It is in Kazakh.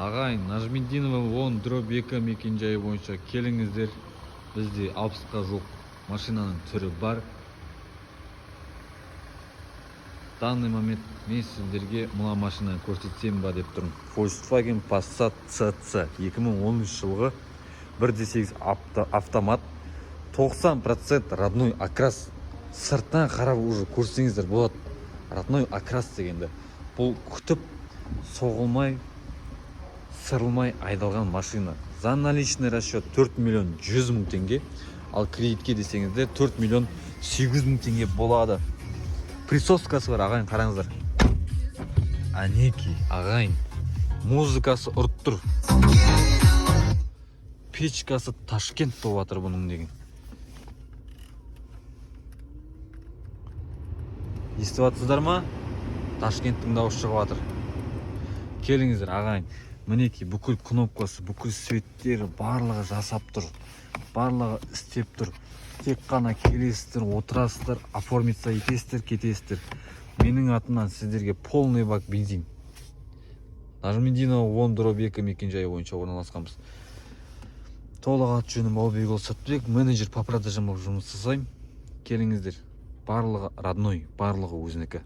Ағайын, Нажмидинова 10/2 мекенжайы бойынша келіңіздер. Бізде 60-қа жоқ машинаның түрі бар. Данный момент мен сіздерге мұна машинаны көрсетсем ба деп тұрмын. Volkswagen Passat CC 2013 жылғы 1.8 автомат, 90% родной окрас. Сыртынан қарап уже көрсеңіздер болады. Родной окрас дегенді. Бұл күтіп соғылмай, сырылмай айдалған машина. За наличный расчет 4 миллион 100 мың теңге. Ал кредитке десеңіздер 4 миллион 800 мың теңге болады. Присоскасы бар, ағайын, қараңыздар. Анеки, ағайын. Музыкасы ұрып тұр. Печкасы Ташкент болып жатыр бұның деген. Естіп жатсыздар ма? Ташкенттің дауысы шығып жатыр. Келіңіздер, ағайын. Мінеки, бүкіл кнопкасы, бүкіл светтері барлығы жасап тұр. Барлығы істеп тұр. Тек қана келесіздер, отырасыздар, оформиться етесіздер, кетесіздер. Менің атымнан сіздерге полный бак бензин. Нажмидинова 10/2 мекенжайы бойынша орналасқанбыз. Толық аты жөнім Балбекұлы Сатбек, менеджер по продажам болып жұмыс жасаймын. Келіңіздер. Барлығы родной, барлығы өзінікі.